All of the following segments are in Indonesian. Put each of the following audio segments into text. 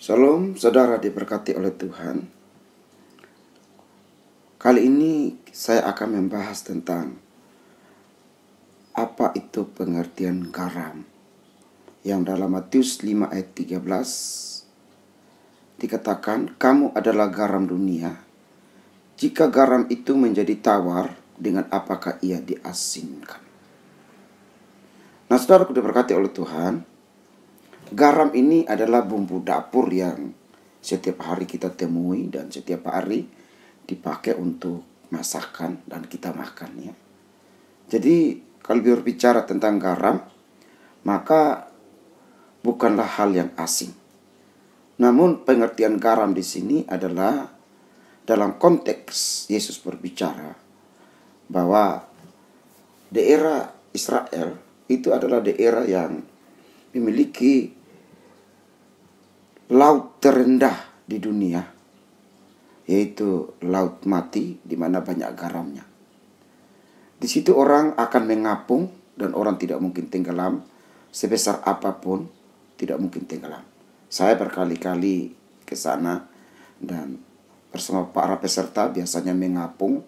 Shalom, saudara diberkati oleh Tuhan. Kali ini saya akan membahas tentang apa itu pengertian garam. Yang dalam Matius 5 ayat 13 dikatakan, "Kamu adalah garam dunia. Jika garam itu menjadi tawar, dengan apakah ia diasinkan?" Nah, saudara diberkati oleh Tuhan. Garam ini adalah bumbu dapur yang setiap hari kita temui dan setiap hari dipakai untuk masakan dan kita makan ya. Jadi kalau berbicara tentang garam, maka bukanlah hal yang asing. Namun pengertian garam di sini adalah dalam konteks Yesus berbicara bahwa daerah Israel itu adalah daerah yang memiliki laut terendah di dunia, yaitu Laut Mati, di mana banyak garamnya. Di situ orang akan mengapung dan orang tidak mungkin tenggelam, sebesar apapun tidak mungkin tenggelam. Saya berkali-kali ke sana dan bersama para peserta biasanya mengapung,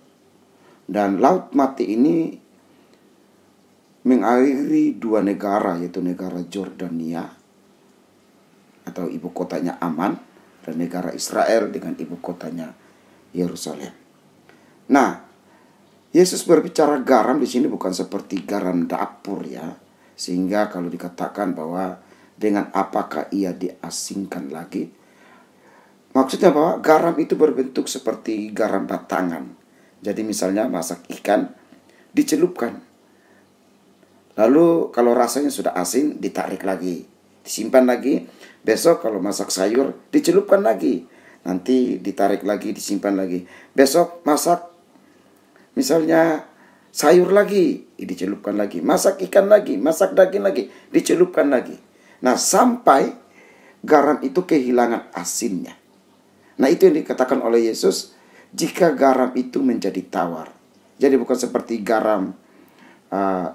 dan Laut Mati ini mengairi dua negara, yaitu negara Jordania atau ibu kotanya Aman, dan negara Israel dengan ibu kotanya Yerusalem. Nah, Yesus berbicara garam di sini bukan seperti garam dapur ya, sehingga kalau dikatakan bahwa dengan apakah ia diasingkan lagi, maksudnya bahwa garam itu berbentuk seperti garam batangan. Jadi misalnya masak ikan, dicelupkan. Lalu kalau rasanya sudah asin, ditarik lagi, disimpan lagi. Besok kalau masak sayur, dicelupkan lagi. Nanti ditarik lagi, disimpan lagi. Besok masak misalnya sayur lagi, dicelupkan lagi. Masak ikan lagi, masak daging lagi, dicelupkan lagi. Nah, sampai garam itu kehilangan asinnya. Nah, itu yang dikatakan oleh Yesus, jika garam itu menjadi tawar. Jadi bukan seperti garam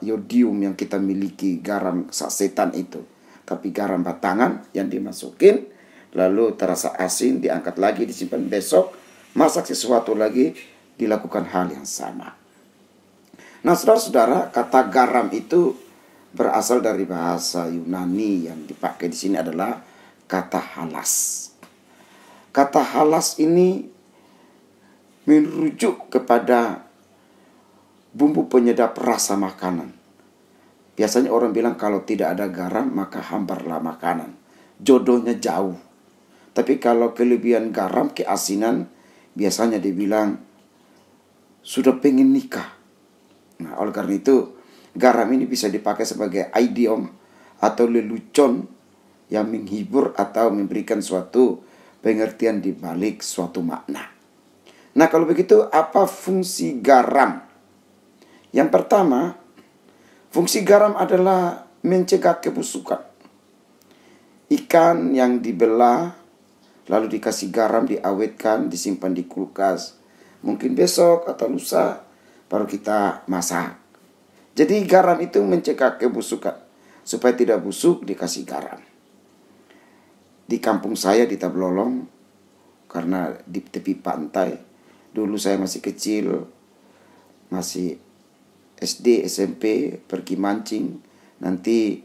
yodium yang kita miliki, garam sasetan itu, tapi garam batangan yang dimasukin, lalu terasa asin, diangkat lagi, disimpan. Besok masak sesuatu lagi, dilakukan hal yang sama. Nah, saudara-saudara, kata garam itu berasal dari bahasa Yunani, yang dipakai di sini adalah kata halas. Kata halas ini merujuk kepada bumbu penyedap rasa makanan. Biasanya orang bilang kalau tidak ada garam maka hambarlah makanan. Jodohnya jauh. Tapi kalau kelebihan garam, keasinan, biasanya dibilang sudah pengen nikah. Nah, oleh karena itu garam ini bisa dipakai sebagai idiom atau lelucon yang menghibur atau memberikan suatu pengertian di balik suatu makna. Nah, kalau begitu apa fungsi garam? Yang pertama, fungsi garam adalah mencegah kebusukan. Ikan yang dibelah, lalu dikasih garam, diawetkan, disimpan di kulkas. Mungkin besok atau lusa baru kita masak. Jadi garam itu mencegah kebusukan. Supaya tidak busuk, dikasih garam. Di kampung saya di Tablolong, karena di tepi pantai, dulu saya masih kecil, masih SD, SMP, pergi mancing, nanti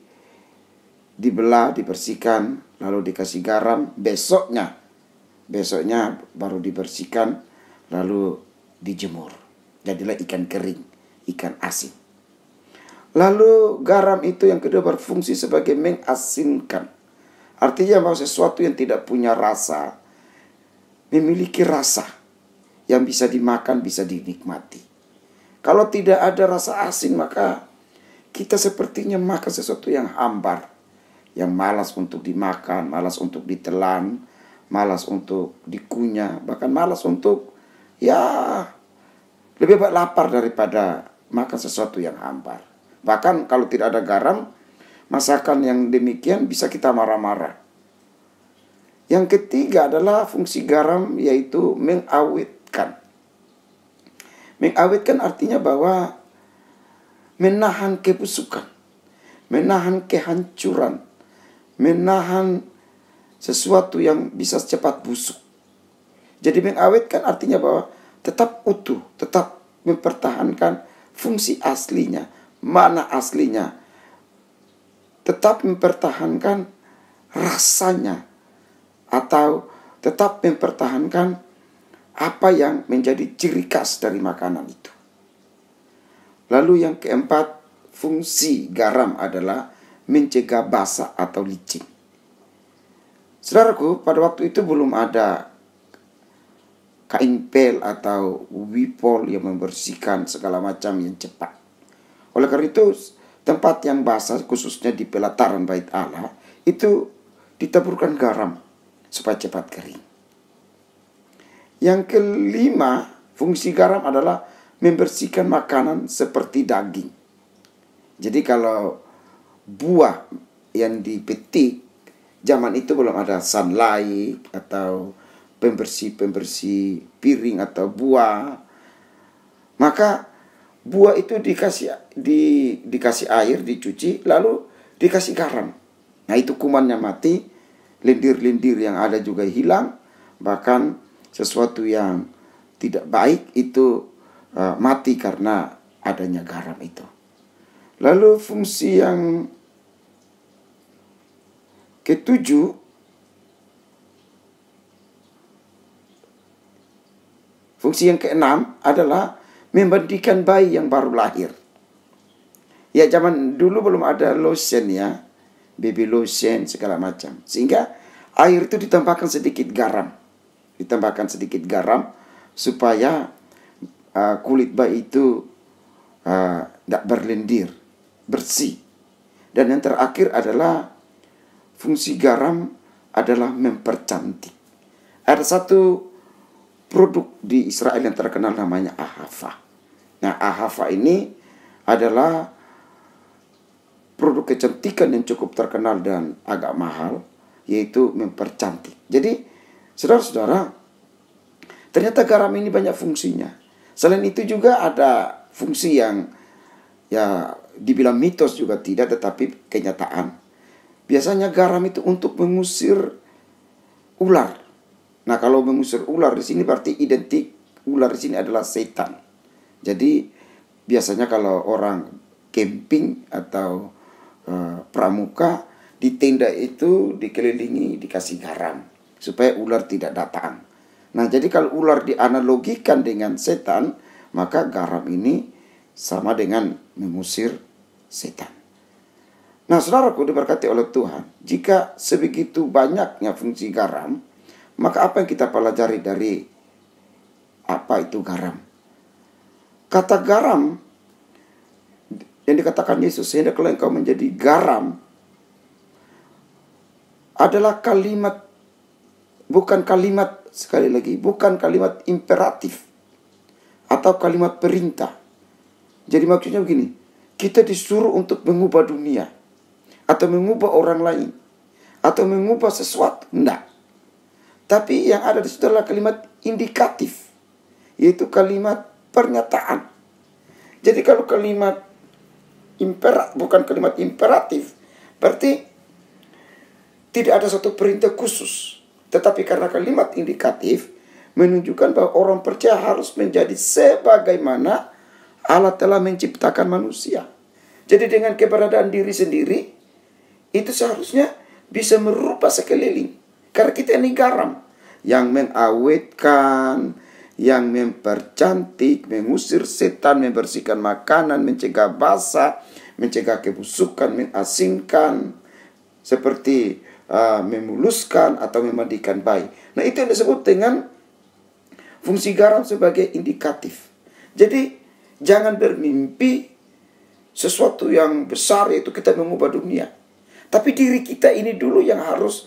dibelah, dibersihkan, lalu dikasih garam, besoknya baru dibersihkan, lalu dijemur. Jadilah ikan kering, ikan asin. Lalu garam itu yang kedua berfungsi sebagai mengasinkan. Artinya bahwa sesuatu yang tidak punya rasa, memiliki rasa yang bisa dimakan, bisa dinikmati. Kalau tidak ada rasa asin, maka kita sepertinya makan sesuatu yang hambar, yang malas untuk dimakan, malas untuk ditelan, malas untuk dikunyah, bahkan malas untuk lebih baik lapar daripada makan sesuatu yang hambar. Bahkan kalau tidak ada garam, masakan yang demikian bisa kita marah-marah. Yang ketiga adalah fungsi garam, yaitu mengawetkan. Mengawetkan artinya bahwa menahan kebusukan, menahan kehancuran, menahan sesuatu yang bisa cepat busuk. Jadi mengawetkan artinya bahwa tetap utuh, tetap mempertahankan fungsi aslinya, mana aslinya, tetap mempertahankan rasanya, atau tetap mempertahankan apa yang menjadi ciri khas dari makanan itu. Lalu yang keempat, fungsi garam adalah mencegah basa atau licin. Saudaraku, pada waktu itu belum ada kain pel atau wipol yang membersihkan segala macam yang cepat. Oleh karena itu, tempat yang basah, khususnya di pelataran bait Allah, itu ditaburkan garam supaya cepat kering. Yang kelima, fungsi garam adalah membersihkan makanan seperti daging. Jadi kalau buah yang dipetik, zaman itu belum ada sunlight atau pembersih piring atau buah, maka buah itu dikasih air, dicuci, lalu dikasih garam. Nah, itu kumannya mati, lendir-lendir yang ada juga hilang, bahkan sesuatu yang tidak baik itu mati karena adanya garam itu. Lalu fungsi yang ketujuh, fungsi yang keenam adalah memandikan bayi yang baru lahir. Ya, zaman dulu belum ada lotion ya, baby lotion segala macam. Sehingga air itu ditambahkan sedikit garam. Supaya kulit bayi itu tidak berlendir, bersih. Dan yang terakhir adalah fungsi garam adalah mempercantik. Ada satu produk di Israel yang terkenal namanya ahava. Nah, ahava ini adalah produk kecantikan yang cukup terkenal dan agak mahal, yaitu mempercantik. Jadi, saudara-saudara, ternyata garam ini banyak fungsinya. Selain itu juga ada fungsi yang ya dibilang mitos juga tidak, tetapi kenyataan. Biasanya garam itu untuk mengusir ular. Nah, kalau mengusir ular di sini berarti identik ular di sini adalah setan. Jadi biasanya kalau orang camping atau pramuka, di tenda itu dikelilingi dikasih garam supaya ular tidak datang. Nah, jadi kalau ular dianalogikan dengan setan, maka garam ini sama dengan mengusir setan. Nah, saudaraku diberkati oleh Tuhan, jika sebegitu banyaknya fungsi garam, maka apa yang kita pelajari dari apa itu garam? Kata garam yang dikatakan Yesus, "Hendaklah engkau menjadi garam," adalah kalimat, bukan kalimat, sekali lagi, bukan kalimat imperatif atau kalimat perintah. Jadi maksudnya begini, kita disuruh untuk mengubah dunia atau mengubah orang lain atau mengubah sesuatu, enggak. Tapi yang ada di situ adalah kalimat indikatif, yaitu kalimat pernyataan. Jadi kalau kalimat bukan kalimat imperatif, berarti tidak ada satu perintah khusus. Tetapi karena kalimat indikatif menunjukkan bahwa orang percaya harus menjadi sebagaimana Allah telah menciptakan manusia. Jadi dengan keberadaan diri sendiri, itu seharusnya bisa merubah sekeliling. Karena kita ini garam yang mengawetkan, yang mempercantik, mengusir setan, membersihkan makanan, mencegah basa, mencegah kebusukan, mengasingkan, seperti memuluskan atau memandikan bayi. Nah, itu yang disebut dengan fungsi garam sebagai indikatif. Jadi jangan bermimpi sesuatu yang besar, yaitu kita mengubah dunia. Tapi diri kita ini dulu yang harus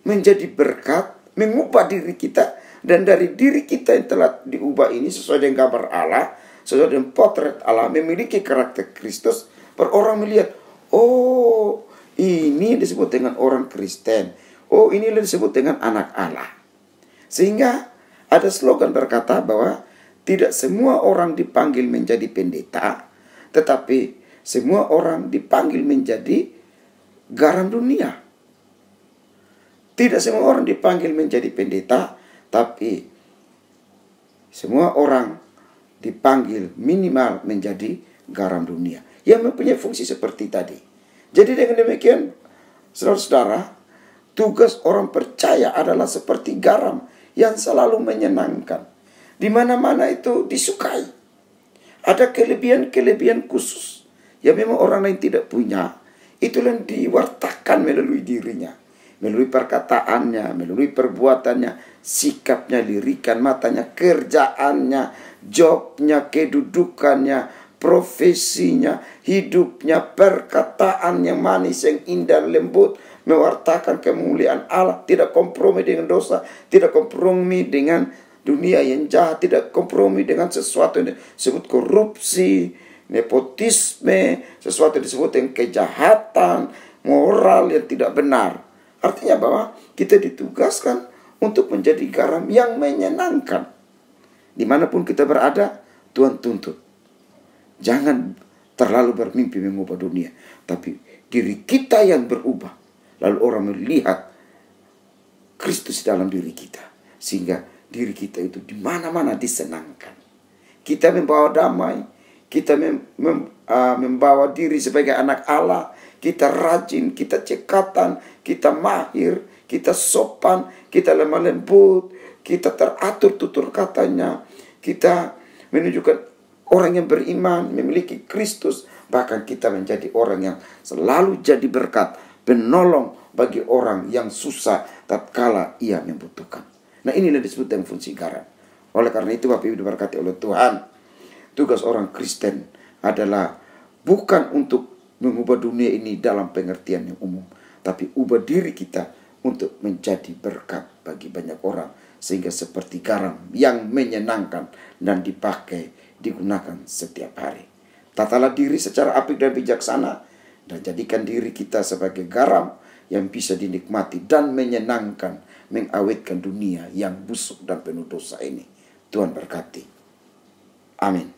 menjadi berkat, mengubah diri kita. Dan dari diri kita yang telah diubah ini sesuai dengan gambar Allah, sesuai dengan potret Allah, memiliki karakter Kristus, orang melihat, oh, ini disebut dengan orang Kristen. Oh, ini disebut dengan anak Allah. Sehingga ada slogan berkata bahwa tidak semua orang dipanggil menjadi pendeta, tetapi semua orang dipanggil menjadi garam dunia. Tidak semua orang dipanggil menjadi pendeta, tapi semua orang dipanggil minimal menjadi garam dunia yang mempunyai fungsi seperti tadi. Jadi dengan demikian, saudara-saudara, tugas orang percaya adalah seperti garam yang selalu menyenangkan. Di mana-mana itu disukai. Ada kelebihan-kelebihan khusus yang memang orang lain tidak punya. Itulah yang diwartakan melalui dirinya, melalui perkataannya, melalui perbuatannya, sikapnya, lirikan matanya, kerjaannya, jobnya, kedudukannya, profesinya, hidupnya, perkataan yang manis, yang indah, lembut, mewartakan kemuliaan Allah, tidak kompromi dengan dosa, tidak kompromi dengan dunia yang jahat, tidak kompromi dengan sesuatu yang disebut korupsi, nepotisme, sesuatu yang disebut yang kejahatan, moral yang tidak benar. Artinya bahwa kita ditugaskan untuk menjadi garam yang menyenangkan. Dimanapun kita berada, Tuhan tuntut. Jangan terlalu bermimpi mengubah dunia, tapi diri kita yang berubah. Lalu orang melihat Kristus dalam diri kita, sehingga diri kita itu di mana-mana disenangkan. Kita membawa damai, kita membawa diri sebagai anak Allah, kita rajin, kita cekatan, kita mahir, kita sopan, kita lemah lembut, kita teratur tutur katanya, kita menunjukkan orang yang beriman, memiliki Kristus, bahkan kita menjadi orang yang selalu jadi berkat, penolong bagi orang yang susah tatkala ia membutuhkan. Nah, inilah disebut dengan fungsi garam. Oleh karena itu, Bapak Ibu diberkati oleh Tuhan, tugas orang Kristen adalah bukan untuk mengubah dunia ini dalam pengertian yang umum, tapi ubah diri kita untuk menjadi berkat bagi banyak orang, sehingga seperti garam yang menyenangkan dan digunakan setiap hari. Tatalah diri secara apik dan bijaksana, dan jadikan diri kita sebagai garam yang bisa dinikmati dan menyenangkan, mengawetkan dunia yang busuk dan penuh dosa ini. Tuhan berkati. Amin.